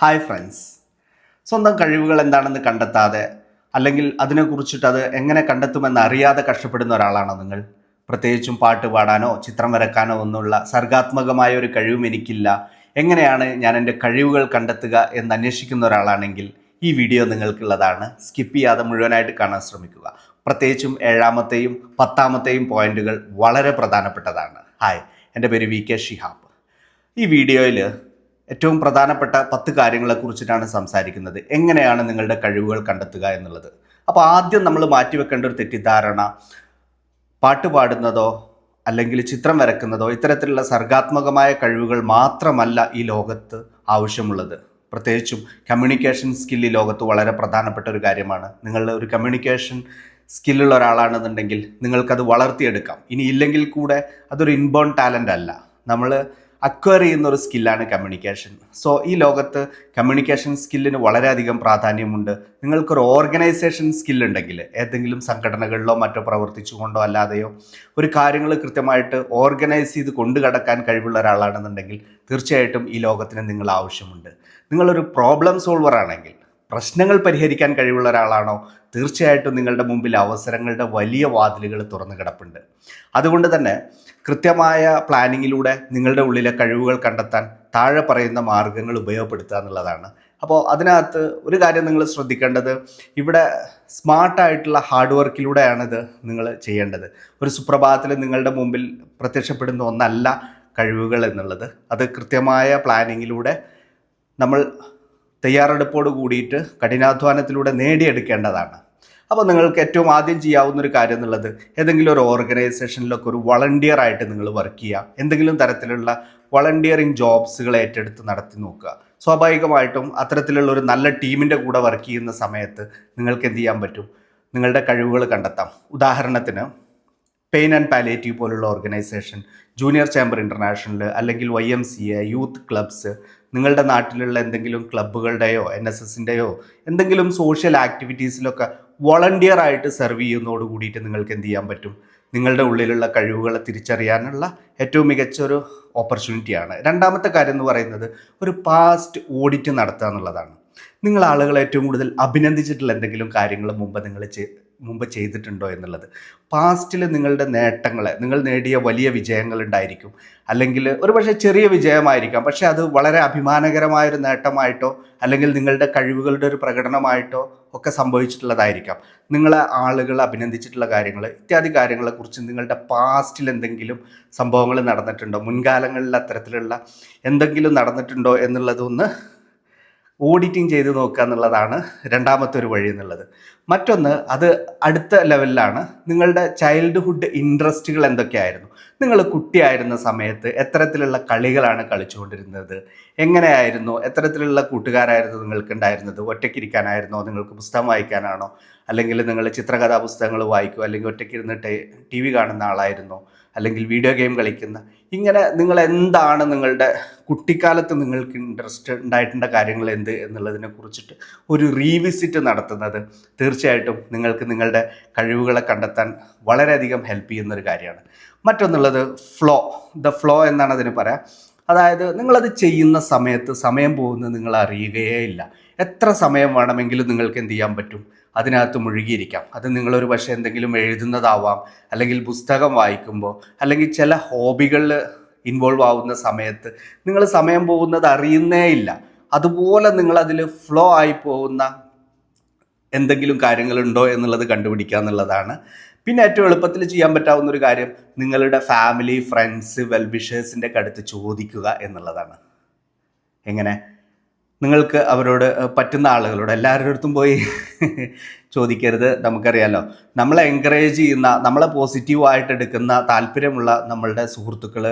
Hi friends. സ്വന്തം കഴിവുകൾ എന്താണെന്ന് കണ്ടെത്താതെ അല്ലെങ്കിൽ അതിനെക്കുറിച്ചിട്ട് അത് എങ്ങനെ കണ്ടെത്തുമെന്ന് അറിയാതെ കഷ്ടപ്പെടുന്ന ഒരാളാണോ നിങ്ങൾ? പ്രത്യേകിച്ചും പാട്ട് പാടാനോ ചിത്രം വരക്കാനോ ഒന്നുള്ള സർഗാത്മകമായ ഒരു കഴിവും എനിക്കില്ല, എങ്ങനെയാണ് ഞാൻ എൻ്റെ കഴിവുകൾ കണ്ടെത്തുക എന്ന് അന്വേഷിക്കുന്ന ഒരാളാണെങ്കിൽ ഈ വീഡിയോ നിങ്ങൾക്കുള്ളതാണ്. സ്കിപ്പ് ചെയ്യാതെ മുഴുവനായിട്ട് കാണാൻ ശ്രമിക്കുക. പ്രത്യേകിച്ചും 7-ാമത്തെയും 10-ാമത്തെയും പോയിന്റുകൾ വളരെ പ്രധാനപ്പെട്ടതാണ്. ഹായ്, എൻ്റെ പേര് വി കെ ഷിഹാബ്. ഈ വീഡിയോയിൽ ഏറ്റവും പ്രധാനപ്പെട്ട 10 കാര്യങ്ങളെക്കുറിച്ചിട്ടാണ് സംസാരിക്കുന്നത്. എങ്ങനെയാണ് നിങ്ങളുടെ കഴിവുകൾ കണ്ടെത്തുക എന്നുള്ളത്. അപ്പോൾ ആദ്യം നമ്മൾ മാറ്റിവെക്കേണ്ട ഒരു തെറ്റിദ്ധാരണ, പാട്ട് പാടുന്നതോ അല്ലെങ്കിൽ ചിത്രം വരക്കുന്നതോ ഇത്തരത്തിലുള്ള സർഗാത്മകമായ കഴിവുകൾ മാത്രമല്ല ഈ ലോകത്ത് ആവശ്യമുള്ളത്. പ്രത്യേകിച്ചും കമ്മ്യൂണിക്കേഷൻ സ്കിൽ ഈ ലോകത്ത് വളരെ പ്രധാനപ്പെട്ട ഒരു കാര്യമാണ്. നിങ്ങൾ ഒരു കമ്മ്യൂണിക്കേഷൻ സ്കില്ലുള്ള ഒരാളാണെന്നുണ്ടെങ്കിൽ നിങ്ങൾക്കത് വളർത്തിയെടുക്കാം. ഇനി ഇല്ലെങ്കിൽ കൂടെ അതൊരു ഇൻബോൺ ടാലൻ്റ് അല്ല, നമ്മൾ അക്വയർ ചെയ്യുന്ന ഒരു സ്കില്ലാണ് കമ്മ്യൂണിക്കേഷൻ. സോ ഈ ലോകത്ത് കമ്മ്യൂണിക്കേഷൻ സ്കില്ലിന് വളരെയധികം പ്രാധാന്യമുണ്ട്. നിങ്ങൾക്കൊരു ഓർഗനൈസേഷൻ സ്കില്ലുണ്ടെങ്കിൽ, ഏതെങ്കിലും സംഘടനകളിലോ മറ്റോ പ്രവർത്തിച്ചുകൊണ്ടോ അല്ലാതെയോ ഒരു കാര്യങ്ങൾ കൃത്യമായിട്ട് ഓർഗനൈസ് ചെയ്ത് കൊണ്ടു കടക്കാൻ കഴിവുള്ള ഒരാളാണെന്നുണ്ടെങ്കിൽ തീർച്ചയായിട്ടും ഈ ലോകത്തിന് നിങ്ങൾ ആവശ്യമുണ്ട്. നിങ്ങളൊരു പ്രോബ്ലം സോൾവർ ആണെങ്കിൽ, പ്രശ്നങ്ങൾ പരിഹരിക്കാൻ കഴിവുള്ള ഒരാളാണോ, തീർച്ചയായിട്ടും നിങ്ങളുടെ മുമ്പിൽ അവസരങ്ങളുടെ വലിയ വാതിലുകൾ തുറന്നു കിടപ്പുണ്ട്. അതുകൊണ്ട് തന്നെ കൃത്യമായ പ്ലാനിങ്ങിലൂടെ നിങ്ങളുടെ ഉള്ളിലെ കഴിവുകൾ കണ്ടെത്താൻ താഴെ പറയുന്ന മാർഗങ്ങൾ ഉപയോഗപ്പെടുത്തുക എന്നുള്ളതാണ്. അപ്പോൾ അതിനകത്ത് ഒരു കാര്യം നിങ്ങൾ ശ്രദ്ധിക്കേണ്ടത്, ഇവിടെ സ്മാർട്ടായിട്ടുള്ള ഹാർഡ് വർക്കിലൂടെയാണിത് നിങ്ങൾ ചെയ്യേണ്ടത്. ഒരു സുപ്രഭാതത്തിൽ നിങ്ങളുടെ മുമ്പിൽ പ്രത്യക്ഷപ്പെടുന്ന ഒന്നല്ല കഴിവുകൾ എന്നുള്ളത്. അത് കൃത്യമായ പ്ലാനിങ്ങിലൂടെ നമ്മൾ തയ്യാറെടുപ്പോട് കൂടിയിട്ട് കഠിനാധ്വാനത്തിലൂടെ നേടിയെടുക്കേണ്ടതാണ്. അപ്പോൾ നിങ്ങൾക്ക് ഏറ്റവും ആദ്യം ചെയ്യാവുന്ന ഒരു കാര്യം എന്നുള്ളത്, ഏതെങ്കിലും ഒരു ഓർഗനൈസേഷനിലൊക്കെ ഒരു വളണ്ടിയർ ആയിട്ട് നിങ്ങൾ വർക്ക് ചെയ്യുക. എന്തെങ്കിലും തരത്തിലുള്ള വളണ്ടിയറിങ് ജോബ്സുകൾ ഏറ്റെടുത്ത് നടത്തി നോക്കുക. സ്വാഭാവികമായിട്ടും അത്തരത്തിലുള്ള ഒരു നല്ല ടീമിൻ്റെ കൂടെ വർക്ക് ചെയ്യുന്ന സമയത്ത് നിങ്ങൾക്ക് എന്ത് ചെയ്യാൻ പറ്റും, നിങ്ങളുടെ കഴിവുകൾ കണ്ടെത്താം. ഉദാഹരണത്തിന് പെയിൻ ആൻഡ് പാലിയേറ്റീവ് പോലുള്ള ഓർഗനൈസേഷൻ, ജൂനിയർ ചേംബർ ഇൻ്റർനാഷണൽ, അല്ലെങ്കിൽ YMCA, യൂത്ത് ക്ലബ്സ്, നിങ്ങളുടെ നാട്ടിലുള്ള എന്തെങ്കിലും ക്ലബ്ബുകളുടെയോ NSSൻ്റെയോ എന്തെങ്കിലും സോഷ്യൽ ആക്ടിവിറ്റീസിലൊക്കെ വോളണ്ടിയർ ആയിട്ട് സെർവ് ചെയ്യുന്നതോട് കൂടിയിട്ട് നിങ്ങൾക്ക് എന്ത് ചെയ്യാൻ പറ്റും, നിങ്ങളുടെ ഉള്ളിലുള്ള കഴിവുകളെ തിരിച്ചറിയാനുള്ള ഏറ്റവും മികച്ചൊരു ഓപ്പർച്യൂണിറ്റിയാണ്. രണ്ടാമത്തെ കാര്യം എന്ന് പറയുന്നത്, ഒരു പാസ്റ്റ് ഓഡിറ്റ് നടത്തുക എന്നുള്ളതാണ്. നിങ്ങൾ ആളുകളെ ഏറ്റവും കൂടുതൽ അഭിനന്ദിച്ചിട്ടുള്ള എന്തെങ്കിലും കാര്യങ്ങൾ മുമ്പ് ചെയ്തിട്ടുണ്ടോ എന്നുള്ളത്. പാസ്റ്റിൽ നിങ്ങളുടെ നേട്ടങ്ങളെ, നിങ്ങൾ നേടിയ വലിയ വിജയങ്ങൾ ഉണ്ടായിരിക്കും, അല്ലെങ്കിൽ ഒരു പക്ഷേ ചെറിയ വിജയമായിരിക്കാം, പക്ഷേ അത് വളരെ അഭിമാനകരമായൊരു നേട്ടമായിട്ടോ അല്ലെങ്കിൽ നിങ്ങളുടെ കഴിവുകളുടെ ഒരു പ്രകടനമായിട്ടോ ഒക്കെ സംഭവിച്ചിട്ടുള്ളതായിരിക്കാം. നിങ്ങളെ ആളുകൾ അഭിനന്ദിച്ചിട്ടുള്ള കാര്യങ്ങൾ, ഇത്യാദി കാര്യങ്ങളെക്കുറിച്ച് നിങ്ങളുടെ പാസ്റ്റിൽ എന്തെങ്കിലും സംഭവങ്ങൾ നടന്നിട്ടുണ്ടോ, മുൻകാലങ്ങളിൽ അത്തരത്തിലുള്ള എന്തെങ്കിലും നടന്നിട്ടുണ്ടോ എന്നുള്ളതൊന്ന് ഓഡിറ്റിംഗ് ചെയ്ത് നോക്കുക എന്നുള്ളതാണ് രണ്ടാമത്തെ ഒരു വഴി എന്നുള്ളത്. മറ്റൊന്ന്, അത് അടുത്ത ലെവലിലാണ്. നിങ്ങളുടെ ചൈൽഡ്ഹുഡ് ഇൻട്രസ്റ്റുകൾ എന്തൊക്കെയായിരുന്നു, നിങ്ങൾ കുട്ടിയായിരുന്ന സമയത്ത് എത്തരത്തിലുള്ള കളികളാണ് കളിച്ചുകൊണ്ടിരുന്നത്, എങ്ങനെയായിരുന്നു, എത്തരത്തിലുള്ള കൂട്ടുകാരായിരുന്നു നിങ്ങൾക്ക് ഉണ്ടായിരുന്നത്, ഒറ്റയ്ക്കിരിക്കാനായിരുന്നോ, നിങ്ങൾക്ക് പുസ്തകം വായിക്കാനാണോ, അല്ലെങ്കിൽ നിങ്ങൾ ചിത്രകഥാ പുസ്തകങ്ങൾ വായിക്കുമോ, അല്ലെങ്കിൽ ഒറ്റയ്ക്കിരുന്നിട്ട് TV കാണുന്ന ആളായിരുന്നോ, അല്ലെങ്കിൽ വീഡിയോ ഗെയിം കളിക്കുന്ന, ഇങ്ങനെ നിങ്ങൾ എന്താണ് നിങ്ങളുടെ കുട്ടിക്കാലത്ത് നിങ്ങൾക്ക് ഇൻട്രസ്റ്റ് ഉണ്ടായിട്ടുള്ള കാര്യങ്ങൾ എന്ത് എന്നുള്ളതിനെ കുറിച്ചിട്ട് ഒരു റീവിസിറ്റ് നടത്തുന്നത് തീർച്ചയായിട്ടും നിങ്ങൾക്ക് നിങ്ങളുടെ കഴിവുകളെ കണ്ടെത്താൻ വളരെയധികം ഹെൽപ്പ് ചെയ്യുന്നൊരു കാര്യമാണ്. മറ്റൊന്നുള്ളത് ദ ഫ്ലോ എന്നാണ് അതിന് പറയാം. അതായത് നിങ്ങളത് ചെയ്യുന്ന സമയത്ത് സമയം പോകുന്നത് നിങ്ങൾ അറിയുകയേ ഇല്ല. എത്ര സമയം വേണമെങ്കിലും നിങ്ങൾക്ക് എന്ത് ചെയ്യാൻ പറ്റും, അതിനകത്ത് മുഴുകിയിരിക്കാം. അത് നിങ്ങളൊരു പക്ഷേ എന്തെങ്കിലും എഴുതുന്നതാവാം, അല്ലെങ്കിൽ പുസ്തകം വായിക്കുമ്പോൾ, അല്ലെങ്കിൽ ചില ഹോബികളിൽ ഇൻവോൾവ് ആവുന്ന സമയത്ത് നിങ്ങൾ സമയം പോകുന്നത് അറിയുന്നേ ഇല്ല. അതുപോലെ നിങ്ങളതിൽ ഫ്ലോ ആയി പോകുന്ന എന്തെങ്കിലും കാര്യങ്ങളുണ്ടോ എന്നുള്ളത് കണ്ടുപിടിക്കുക എന്നുള്ളതാണ്. പിന്നെ ഏറ്റവും എളുപ്പത്തിൽ ചെയ്യാൻ പറ്റാവുന്ന ഒരു കാര്യം, നിങ്ങളുടെ ഫാമിലി, ഫ്രണ്ട്സ്, വെൽവിഷേഴ്സിൻ്റെ അടുത്ത് ചോദിക്കുക എന്നുള്ളതാണ്. എങ്ങനെ? നിങ്ങൾക്ക് അവരോട് പറ്റുന്ന ആളുകളോട്, എല്ലാവരുടെ അടുത്തും പോയി ചോദിക്കരുത്. നമുക്കറിയാലോ, നമ്മളെ എൻകറേജ് ചെയ്യുന്ന, നമ്മളെ പോസിറ്റീവായിട്ട് എടുക്കുന്ന, താല്പര്യമുള്ള നമ്മളുടെ സുഹൃത്തുക്കൾ,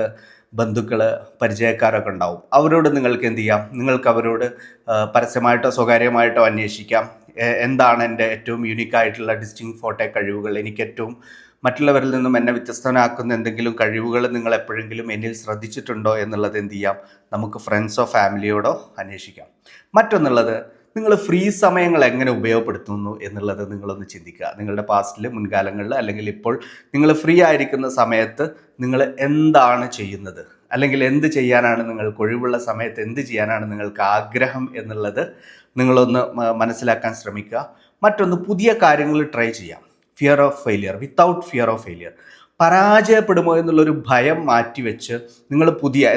ബന്ധുക്കൾ, പരിചയക്കാരൊക്കെ ഉണ്ടാവും. അവരോട് നിങ്ങൾക്ക് എന്ത് ചെയ്യാം, നിങ്ങൾക്ക് അവരോട് പരസ്യമായിട്ടോ സ്വകാര്യമായിട്ടോ അന്വേഷിക്കാം. എന്താണ് എൻ്റെ ഏറ്റവും യുണീക്കായിട്ടുള്ള ഡിസ്റ്റിങ് ഫോട്ടോ കഴിവുകൾ, എനിക്ക് ഏറ്റവും മറ്റുള്ളവരിൽ നിന്നും എന്നെ വ്യത്യസ്തനാക്കുന്ന എന്തെങ്കിലും കഴിവുകൾ നിങ്ങൾ എപ്പോഴെങ്കിലും എന്നിൽ ശ്രദ്ധിച്ചിട്ടുണ്ടോ എന്നുള്ളത് എന്ത് ചെയ്യാം, നമുക്ക് ഫ്രണ്ട്സോ ഫാമിലിയോടോ അന്വേഷിക്കാം. മറ്റൊന്നുള്ളത്, നിങ്ങൾ ഫ്രീ സമയങ്ങൾ എങ്ങനെ ഉപയോഗപ്പെടുത്തുന്നു എന്നുള്ളത് നിങ്ങളൊന്ന് ചിന്തിക്കുക. നിങ്ങളുടെ പാസ്റ്റിൽ, മുൻകാലങ്ങളിൽ, അല്ലെങ്കിൽ ഇപ്പോൾ നിങ്ങൾ ഫ്രീ ആയിരിക്കുന്ന സമയത്ത് നിങ്ങൾ എന്താണ് ചെയ്യുന്നത്, അല്ലെങ്കിൽ എന്ത് ചെയ്യാനാണ് നിങ്ങൾക്ക് ഒഴിവുള്ള സമയത്ത് എന്ത് ചെയ്യാനാണ് നിങ്ങൾക്ക് ആഗ്രഹം എന്നുള്ളത് നിങ്ങളൊന്ന് മനസ്സിലാക്കാൻ ശ്രമിക്കുക. മറ്റൊന്ന്, പുതിയ കാര്യങ്ങൾ ട്രൈ ചെയ്യാം. Fear of failure, without fear of failure. പരാജയപ്പെടുമോ എന്നുള്ളൊരു ഭയം മാറ്റിവെച്ച് നിങ്ങൾ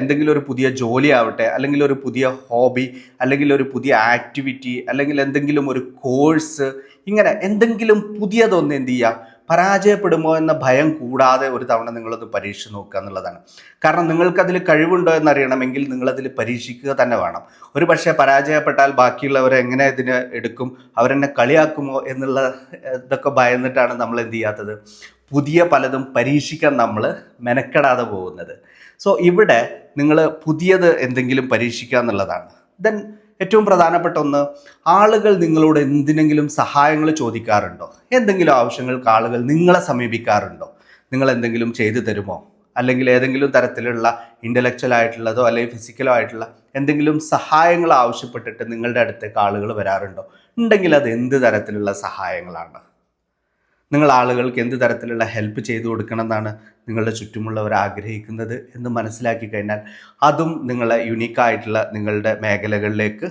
എന്തെങ്കിലും ഒരു പുതിയ ജോലി ആവട്ടെ, അല്ലെങ്കിൽ ഒരു പുതിയ ഹോബി, അല്ലെങ്കിൽ ഒരു പുതിയ ആക്ടിവിറ്റി, അല്ലെങ്കിൽ എന്തെങ്കിലും ഒരു കോഴ്സ്, ഇങ്ങനെ എന്തെങ്കിലും പുതിയതൊന്ന് എന്ത് ചെയ്യുക, പരാജയപ്പെടുമോ എന്ന ഭയം കൂടാതെ ഒരു തവണ നിങ്ങളത് പരീക്ഷിച്ച് നോക്കുക എന്നുള്ളതാണ്. കാരണം നിങ്ങൾക്കതിൽ കഴിവുണ്ടോ എന്നറിയണമെങ്കിൽ നിങ്ങളതിൽ പരീക്ഷിക്കുക തന്നെ വേണം. ഒരു പക്ഷേ പരാജയപ്പെട്ടാൽ ബാക്കിയുള്ളവരെ എങ്ങനെ ഇതിന് എടുക്കും, അവരെന്നെ കളിയാക്കുമോ എന്നുള്ള ഇതൊക്കെ ഭയന്നിട്ടാണ് നമ്മൾ എന്ത് ചെയ്യാത്തത്, പുതിയ പലതും പരീക്ഷിക്കാൻ നമ്മൾ മെനക്കെടാതെ പോകുന്നത്. സോ ഇവിടെ നിങ്ങൾ പുതിയത് എന്തെങ്കിലും പരീക്ഷിക്കുക എന്നുള്ളതാണ്. ദെൻ ഏറ്റവും പ്രധാനപ്പെട്ട ഒന്ന്, ആളുകൾ നിങ്ങളോട് എന്തിനെങ്കിലും സഹായങ്ങൾ ചോദിക്കാറുണ്ടോ? എന്തെങ്കിലും ആവശ്യങ്ങൾക്ക് ആളുകൾ നിങ്ങളെ സമീപിക്കാറുണ്ടോ? നിങ്ങൾ എന്തെങ്കിലും ചെയ്തു തരുമോ? അല്ലെങ്കിൽ ഏതെങ്കിലും തരത്തിലുള്ള ഇൻ്റലക്ച്വൽ ആയിട്ടുള്ളതോ അല്ലെങ്കിൽ ഫിസിക്കലോ ആയിട്ടുള്ള എന്തെങ്കിലും സഹായങ്ങൾ ആവശ്യപ്പെട്ടിട്ട് നിങ്ങളുടെ അടുത്തേക്ക് ആളുകൾ വരാറുണ്ടോ? ഉണ്ടെങ്കിൽ അത് എന്ത് തരത്തിലുള്ള സഹായങ്ങളാണ്? നിങ്ങൾ ആളുകൾക്ക് എന്ത് തരത്തിലുള്ള ഹെൽപ്പ് ചെയ്തു കൊടുക്കണം എന്നാണ് നിങ്ങളുടെ ചുറ്റുമുള്ളവർ ആഗ്രഹിക്കുന്നത് എന്ന് മനസ്സിലാക്കി കഴിഞ്ഞാൽ അതും നിങ്ങളെ യുണീക്കായിട്ടുള്ള നിങ്ങളുടെ മേഖലകളിലേക്ക്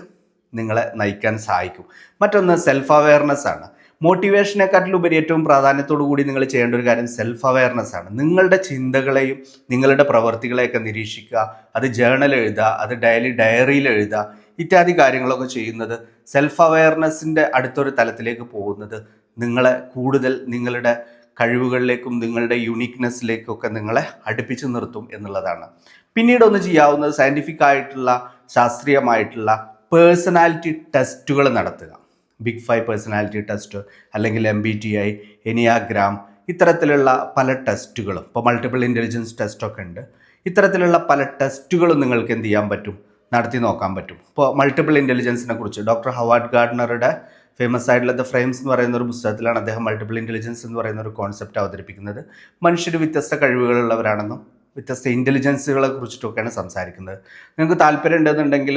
നിങ്ങളെ നയിക്കാൻ സഹായിക്കും. മറ്റൊന്ന്, സെൽഫ് അവെയർനെസ് ആണ്. മോട്ടിവേഷനെക്കാട്ടിലുപരി ഏറ്റവും പ്രാധാന്യത്തോടു കൂടി നിങ്ങൾ ചെയ്യേണ്ട ഒരു കാര്യം സെൽഫ് അവെയർനെസ് ആണ്. നിങ്ങളുടെ ചിന്തകളെയും നിങ്ങളുടെ പ്രവർത്തികളെയൊക്കെ നിരീക്ഷിക്കുക, അത് ജേണൽ എഴുതുക, അത് ഡയറിയിൽ എഴുതുക, ഇത്യാദി കാര്യങ്ങളൊക്കെ ചെയ്യുന്നത് സെൽഫ് അവെയർനെസ്സിൻ്റെ അടുത്തൊരു തലത്തിലേക്ക് പോകുന്നത് നിങ്ങളെ കൂടുതൽ നിങ്ങളുടെ കഴിവുകളിലേക്കും നിങ്ങളുടെ യുണീക്നെസ്സിലേക്കൊക്കെ നിങ്ങളെ അടുപ്പിച്ച് നിർത്തും എന്നുള്ളതാണ്. പിന്നീട് ഒന്ന് ചെയ്യാവുന്നത് സയൻറ്റിഫിക് ആയിട്ടുള്ള ശാസ്ത്രീയമായിട്ടുള്ള പേഴ്സണാലിറ്റി ടെസ്റ്റുകൾ നടത്തുക. ബിഗ് 5 പേഴ്സണാലിറ്റി ടെസ്റ്റ്, അല്ലെങ്കിൽ MBTI, എനിയാഗ്രാം, ഇത്തരത്തിലുള്ള പല ടെസ്റ്റുകളും, ഇപ്പോൾ മൾട്ടിപ്പിൾ ഇൻ്റലിജൻസ് ടെസ്റ്റൊക്കെ ഉണ്ട്. ഇത്തരത്തിലുള്ള പല ടെസ്റ്റുകളും നിങ്ങൾക്ക് എന്ത് ചെയ്യാൻ പറ്റും, നടത്തി നോക്കാൻ പറ്റും. ഇപ്പോൾ മൾട്ടിപ്പിൾ ഇൻ്റലിജൻസിനെ കുറിച്ച് ഡോക്ടർ ഹവാർഡ് ഗാർഡനറുടെ ഫേമസ് ആയിട്ടുള്ള ദ ഫ്രെയിംസ് എന്ന് പറയുന്ന ഒരു പുസ്തകത്തിലാണ് അദ്ദേഹം മൾട്ടിപ്പിൾ ഇൻ്റലിജൻസ് എന്ന് പറയുന്ന ഒരു കോൺസെപ്റ്റ് അവതരിപ്പിക്കുന്നത്. മനുഷ്യർ വ്യത്യസ്ത കഴിവുകളുള്ളവരാണെന്നും വ്യത്യസ്ത ഇൻ്റലിജൻസുകളെ കുറിച്ചിട്ടൊക്കെയാണ് സംസാരിക്കുന്നത്. നിങ്ങൾക്ക് താല്പര്യം ഉണ്ടെന്നുണ്ടെങ്കിൽ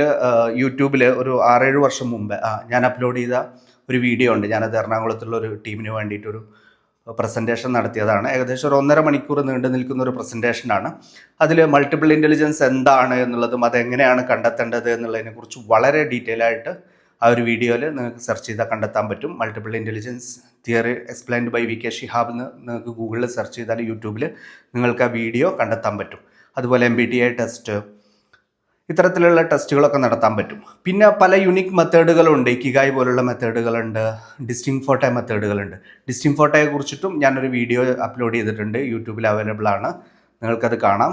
യൂട്യൂബിൽ ഒരു 6-7 വർഷം മുമ്പ് ഞാൻ അപ്ലോഡ് ചെയ്ത ഒരു വീഡിയോ ഉണ്ട്. ഞാനത് എറണാകുളത്തുള്ള ഒരു ടീമിന് വേണ്ടിയിട്ടൊരു പ്രസൻറ്റേഷൻ നടത്തിയതാണ്. ഏകദേശം ഒരു 1.5 മണിക്കൂർ നീണ്ടു നിൽക്കുന്ന ഒരു പ്രസൻറ്റേഷനാണ്. അതിൽ മൾട്ടിപ്പിൾ ഇൻ്റലിജൻസ് എന്താണ് എന്നുള്ളതും അതെങ്ങനെയാണ് കണ്ടെത്തേണ്ടത് എന്നുള്ളതിനെക്കുറിച്ച് വളരെ ഡീറ്റെയിൽ ആയിട്ട് ആ ഒരു വീഡിയോയിൽ നിങ്ങൾക്ക് സെർച്ച് ചെയ്താൽ കണ്ടെത്താൻ പറ്റും. Multiple intelligence theory explained by VK Shihab എന്ന് നിങ്ങൾക്ക് ഗൂഗിളിൽ സെർച്ച് ചെയ്താൽ യൂട്യൂബിൽ നിങ്ങൾക്ക് ആ വീഡിയോ കണ്ടെത്താൻ പറ്റും. അതുപോലെ MBTI ടെസ്റ്റ്, ഇത്തരത്തിലുള്ള ടെസ്റ്റുകളൊക്കെ നടത്താൻ പറ്റും. പിന്നെ പല യുണീക്ക് മെത്തേഡുകളുണ്ട്. ഇക്കിഗായ് പോലുള്ള മെത്തേഡുകളുണ്ട്, ഡിസ്റ്റിങ് ഫോട്ടോ മെത്തേഡുകളുണ്ട്. ഡിസ്റ്റിങ് ഫോട്ടോയെ കുറിച്ചിട്ടും ഞാനൊരു വീഡിയോ അപ്ലോഡ് ചെയ്തിട്ടുണ്ട്, യൂട്യൂബിൽ അവൈലബിൾ ആണ്, നിങ്ങൾക്കത് കാണാം.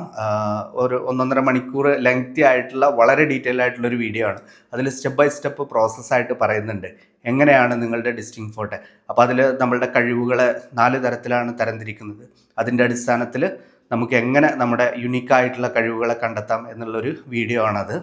ഒരു 1.5 മണിക്കൂർ ലെങ്തി ആയിട്ടുള്ള വളരെ ഡീറ്റെയിൽ ആയിട്ടുള്ളൊരു വീഡിയോ ആണ്. അതിൽ സ്റ്റെപ്പ് ബൈ സ്റ്റെപ്പ് പ്രോസസ്സായിട്ട് പറയുന്നുണ്ട് എങ്ങനെയാണ് നിങ്ങളുടെ ഡിസ്റ്റിങ് ഫോട്ടോ. അപ്പോൾ അതിൽ നമ്മളുടെ കഴിവുകളെ 4 തരത്തിലാണ് തരംതിരിക്കുന്നത്. അതിൻ്റെ അടിസ്ഥാനത്തിൽ നമുക്ക് എങ്ങനെ നമ്മുടെ യുണീക്കായിട്ടുള്ള കഴിവുകളെ കണ്ടെത്താം എന്നുള്ളൊരു വീഡിയോ ആണത്.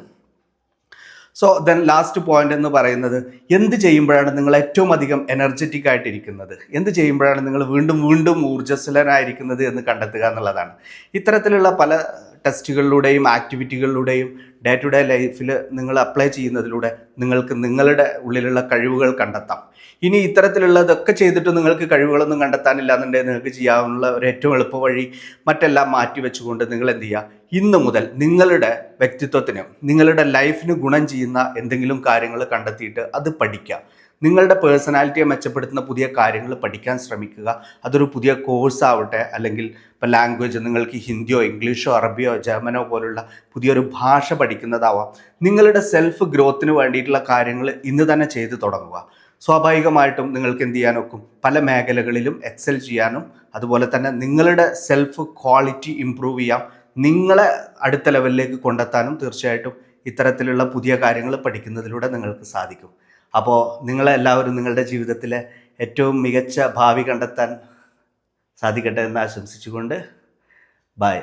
സോ ദെൻ ലാസ്റ്റ് പോയിന്റ് എന്ന് പറയുന്നത്, എന്ത് ചെയ്യുമ്പോഴാണ് നിങ്ങൾ ഏറ്റവും അധികം എനർജറ്റിക് ആയിട്ടിരിക്കുന്നത്, എന്ത് ചെയ്യുമ്പോഴാണ് നിങ്ങൾ വീണ്ടും വീണ്ടും ഊർജ്ജസ്വലനായിരിക്കുന്നത് എന്ന് കണ്ടെത്തുക എന്നുള്ളതാണ്. ഇത്തരത്തിലുള്ള പല ടെസ്റ്റുകളിലൂടെയും ആക്ടിവിറ്റികളിലൂടെയും ഡേ ടു ഡേ ലൈഫിൽ നിങ്ങൾ അപ്ലൈ ചെയ്യുന്നതിലൂടെ നിങ്ങൾക്ക് നിങ്ങളുടെ ഉള്ളിലുള്ള കഴിവുകൾ കണ്ടെത്താം. ഇനി ഇത്തരത്തിലുള്ളതൊക്കെ ചെയ്തിട്ട് നിങ്ങൾക്ക് കഴിവുകളൊന്നും കണ്ടെത്താനില്ല എന്നുണ്ടെങ്കിൽ നിങ്ങൾക്ക് ചെയ്യാവുന്ന ഒരു ഏറ്റവും എളുപ്പ വഴി, മറ്റെല്ലാം മാറ്റി വെച്ചുകൊണ്ട് നിങ്ങൾ എന്ത് ചെയ്യുക, ഇന്ന് മുതൽ നിങ്ങളുടെ വ്യക്തിത്വത്തിന് നിങ്ങളുടെ ലൈഫിന് ഗുണം ചെയ്യുന്ന എന്തെങ്കിലും കാര്യങ്ങൾ കണ്ടെത്തിയിട്ട് അത് പഠിക്കുക. നിങ്ങളുടെ പേഴ്സണാലിറ്റിയെ മെച്ചപ്പെടുത്തുന്ന പുതിയ കാര്യങ്ങൾ പഠിക്കാൻ ശ്രമിക്കുക. അതൊരു പുതിയ കോഴ്സ് ആവട്ടെ, അല്ലെങ്കിൽ ഇപ്പോൾ ലാംഗ്വേജ്, നിങ്ങൾക്ക് ഹിന്ദിയോ ഇംഗ്ലീഷോ അറബിയോ ജർമ്മനോ പോലുള്ള പുതിയൊരു ഭാഷ പഠിക്കുന്നതാവാം. നിങ്ങളുടെ സെൽഫ് ഗ്രോത്തിന് വേണ്ടിയിട്ടുള്ള കാര്യങ്ങൾ ഇന്ന് തന്നെ ചെയ്തു തുടങ്ങുക. സ്വാഭാവികമായിട്ടും നിങ്ങൾക്ക് എന്ത് ചെയ്യാനൊക്കും, പല മേഖലകളിലും എക്സൽ ചെയ്യാനും അതുപോലെ തന്നെ നിങ്ങളുടെ സെൽഫ് ക്വാളിറ്റി ഇമ്പ്രൂവ് ചെയ്യാം. നിങ്ങളെ അടുത്ത ലെവലിലേക്ക് കൊണ്ടെത്താനും തീർച്ചയായിട്ടും ഇത്തരത്തിലുള്ള പുതിയ കാര്യങ്ങൾ പഠിക്കുന്നതിലൂടെ നിങ്ങൾക്ക് സാധിക്കും. അപ്പോൾ നിങ്ങളെല്ലാവരും നിങ്ങളുടെ ജീവിതത്തിലെ ഏറ്റവും മികച്ച ഭാവി കണ്ടെത്താൻ സാധിക്കട്ടെ എന്ന് ആശംസിച്ചുകൊണ്ട് ബൈ.